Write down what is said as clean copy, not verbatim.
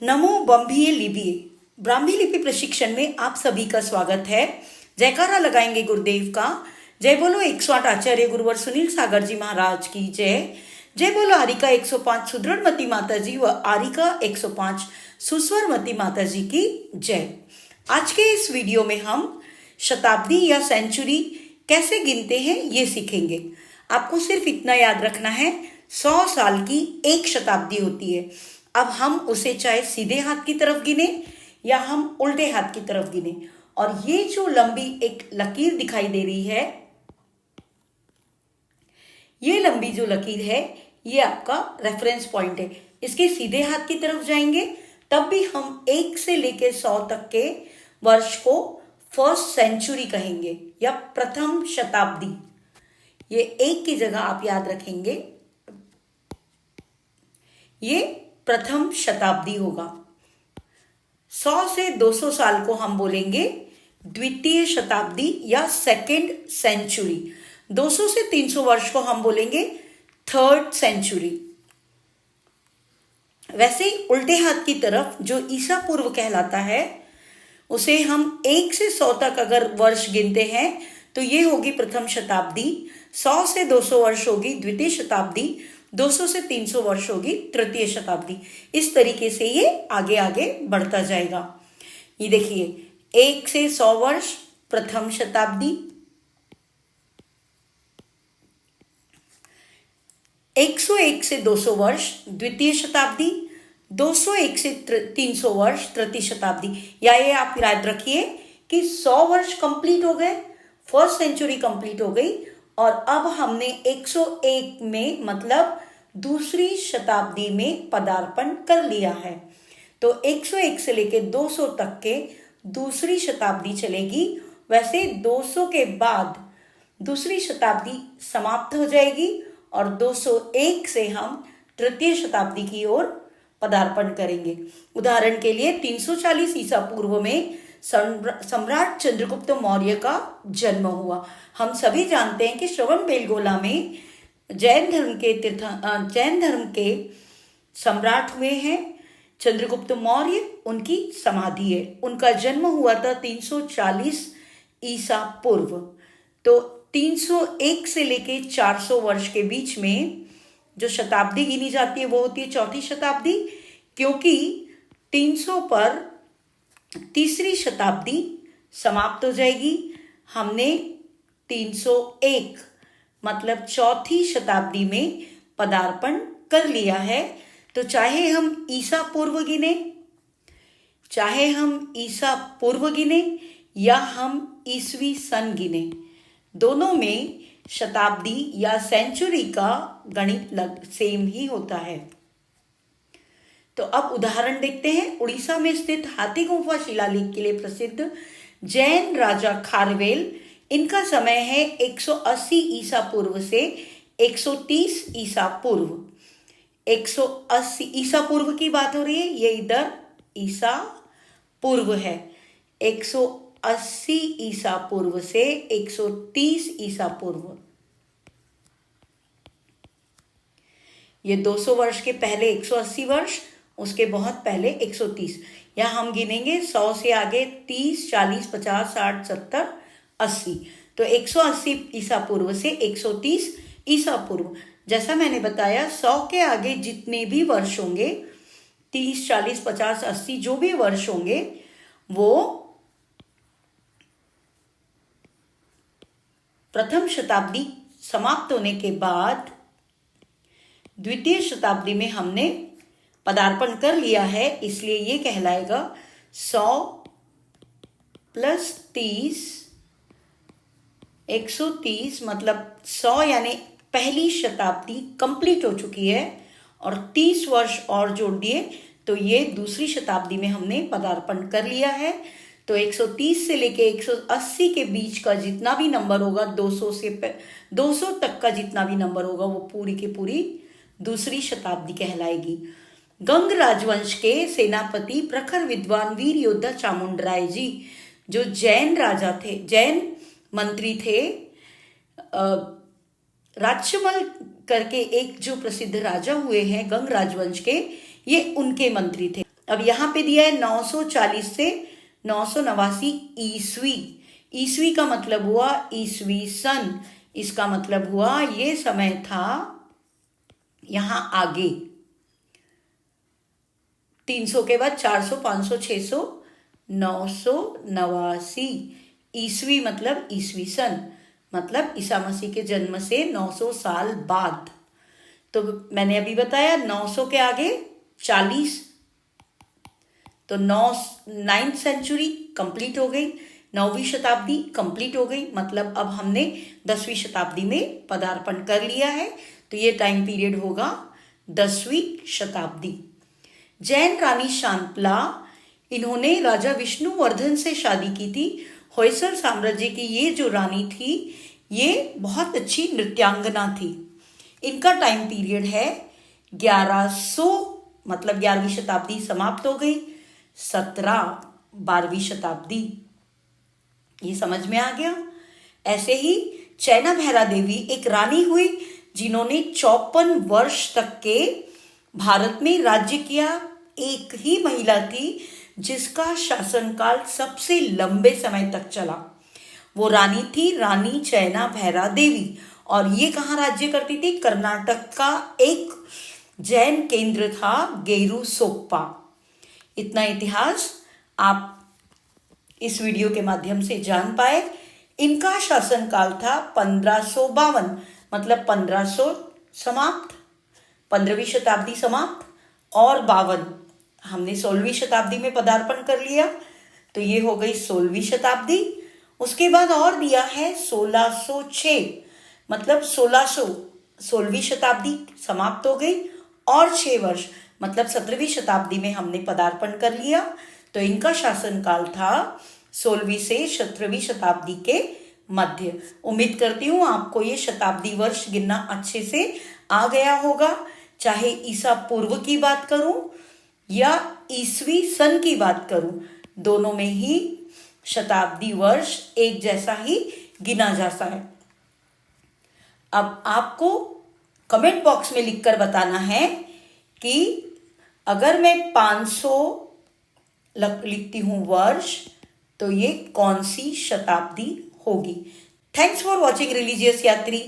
नमो बम्भिये लिपिये ब्राह्मी लिपि प्रशिक्षण में आप सभी का स्वागत है। जयकारा लगाएंगे गुरुदेव का। जय बोलो 108 आचार्य गुरुवर सुनील सागर जी महाराज की जय। जय बोलो आरिका 105 सुदृढ़मती माता जी व आरिका 105 सुस्वरमती माता जी की जय। आज के इस वीडियो में हम शताब्दी या सेंचुरी कैसे गिनते हैं ये सीखेंगे। आपको सिर्फ इतना याद रखना है, 100 साल की एक शताब्दी होती है। अब हम उसे चाहे सीधे हाथ की तरफ गिने या हम उल्टे हाथ की तरफ गिने, और ये जो लंबी एक लकीर दिखाई दे रही है, ये लंबी जो लकीर है ये आपका रेफरेंस पॉइंट है। इसके सीधे हाथ की तरफ जाएंगे तब भी हम 1 से लेकर 100 तक के वर्ष को फर्स्ट सेंचुरी कहेंगे या प्रथम शताब्दी। ये 1 की जगह आप याद रखेंगे, ये प्रथम शताब्दी होगा। 100 से 200 साल को हम बोलेंगे द्वितीय शताब्दी या सेकेंड सेंचुरी। 200 से 300 वर्ष को हम बोलेंगे थर्ड सेंचुरी। वैसे ही उल्टे हाथ की तरफ जो ईसा पूर्व कहलाता है, उसे हम 1 से 100 तक अगर वर्ष गिनते हैं तो ये होगी प्रथम शताब्दी। 100 से 200 वर्ष होगी द्वितीय शताब्दी, 200 से 300 वर्ष होगी तृतीय शताब्दी। इस तरीके से ये आगे आगे बढ़ता जाएगा। ये देखिए, 1 से 100 वर्ष प्रथम शताब्दी, 101 से 200 वर्ष द्वितीय शताब्दी, 201 से 300 वर्ष तृतीय शताब्दी। या ये आप याद रखिए कि 100 वर्ष कंप्लीट हो गए, फर्स्ट सेंचुरी कंप्लीट हो गई, और अब हमने 101 में मतलब दूसरी शताब्दी में पदार्पण कर लिया है। तो 101 से लेके 200 तक के दूसरी शताब्दी चलेगी। वैसे 200 के बाद दूसरी शताब्दी समाप्त हो जाएगी और 201 से हम तृतीय शताब्दी की ओर पदार्पण करेंगे। उदाहरण के लिए 340 ईसा पूर्व में सम्राट चंद्रगुप्त मौर्य का जन्म हुआ। हम सभी जानते हैं कि श्रवणबेलगोला में जैन धर्म के सम्राट हुए हैं चंद्रगुप्त मौर्य, उनकी समाधि है। उनका जन्म हुआ था 340 ईसा पूर्व। तो 301 से लेके 400 वर्ष के बीच में जो शताब्दी गिनी जाती है वो होती है चौथी शताब्दी, क्योंकि 300 पर तीसरी शताब्दी समाप्त हो जाएगी। हमने 301 मतलब चौथी शताब्दी में पदार्पण कर लिया है। तो चाहे हम ईसा पूर्व गिने या हम ईसवी सन गिने, दोनों में शताब्दी या सेंचुरी का गणित सेम ही होता है। तो अब उदाहरण देखते हैं। उड़ीसा में स्थित हाथी गुफा शिलालेख के लिए प्रसिद्ध जैन राजा खारवेल, इनका समय है 180 ईसा पूर्व से 130 ईसा पूर्व। 180 ईसा पूर्व की बात हो रही है, ये इधर ईसा पूर्व है। 180 ईसा पूर्व से 130 ईसा पूर्व, ये 200 वर्ष के पहले 180 वर्ष, उसके बहुत पहले 130। यहाँ हम गिनेंगे 100 से आगे 30, 40, 50, 60, 70, 80। तो 180 ईसा पूर्व से 130 ईसा पूर्व। जैसा मैंने बताया, 100 के आगे जितने भी वर्ष होंगे, 30, 40, 50, 80 जो भी वर्ष होंगे, वो प्रथम शताब्दी समाप्त होने के बाद द्वितीय शताब्दी में हमने पदार्पण कर लिया है, इसलिए ये कहलाएगा 100 प्लस 30, 130। मतलब 100 यानी पहली शताब्दी कंप्लीट हो चुकी है, और 30 वर्ष और जोड़ दिए तो ये दूसरी शताब्दी में हमने पदार्पण कर लिया है। तो 130 से लेके 180 के बीच का जितना भी नंबर होगा, 200 तक का जितना भी नंबर होगा, वो पूरी की पूरी दूसरी शताब्दी कहलाएगी। गंग राजवंश के सेनापति प्रखर विद्वान वीर योद्धा चामुंडराय जी, जो जैन राजा थे, जैन मंत्री थे, राजमल करके एक जो प्रसिद्ध राजा हुए हैं गंग राजवंश के, ये उनके मंत्री थे। अब यहाँ पे दिया है 940 से 989 ईस्वी। ईस्वी का मतलब हुआ ईस्वी सन, इसका मतलब हुआ ये समय था यहाँ आगे। 300 के बाद 400, 500, 600, 989 ईस्वी मतलब ईस्वी सन, मतलब ईसा मसीह के जन्म से 900 साल बाद। तो मैंने अभी बताया 900 के आगे 40, तो 9th सेंचुरी कंप्लीट हो गई, 9वीं शताब्दी कंप्लीट हो गई, मतलब अब हमने 10वीं शताब्दी में पदार्पण कर लिया है। तो ये टाइम पीरियड होगा 10वीं शताब्दी। जैन रानी शांतला, इन्होंने राजा विष्णुवर्धन से शादी की थी। होयसर साम्राज्य की ये जो रानी थी ये बहुत अच्छी नृत्यांगना थी। इनका टाइम पीरियड है 1100, मतलब 11वीं शताब्दी समाप्त हो गई, 12वीं शताब्दी। ये समझ में आ गया। ऐसे ही चैना भैरा देवी एक रानी हुई जिन्होंने 54 वर्ष तक के भारत में राज्य किया। एक ही महिला थी जिसका शासनकाल सबसे लंबे समय तक चला। वो रानी थी रानी चैना भैरा देवी, और ये कहाँ राज्य करती थी? कर्नाटक का एक जैन केंद्र था गेरू सोप्पा। इतना इतिहास आप इस वीडियो के माध्यम से जान पाए। इनका शासनकाल था 1552, मतलब 1500 समाप्त, 15वीं शताब्दी समाप्त, और 52 हमने 16वीं शताब्दी में पदार्पण कर लिया, तो ये हो गई 16वीं शताब्दी। उसके बाद और दिया है 1606, मतलब 16वीं शताब्दी समाप्त हो गई, और 6 वर्ष मतलब 17वीं शताब्दी में हमने पदार्पण कर लिया। तो इनका शासनकाल था 16वीं से 17वीं शताब्दी के मध्य। उम्मीद करती हूँ आपको ये शताब्दी वर्ष गिनना अच्छे से आ गया होगा। चाहे ईसा पूर्व की बात करूं या ईसवी सन की बात करूं, दोनों में ही शताब्दी वर्ष एक जैसा ही गिना जाता है। अब आपको कमेंट बॉक्स में लिखकर बताना है कि अगर मैं 500 लिखती हूं वर्ष, तो ये कौन सी शताब्दी होगी। थैंक्स फॉर वॉचिंग रिलीजियस यात्री।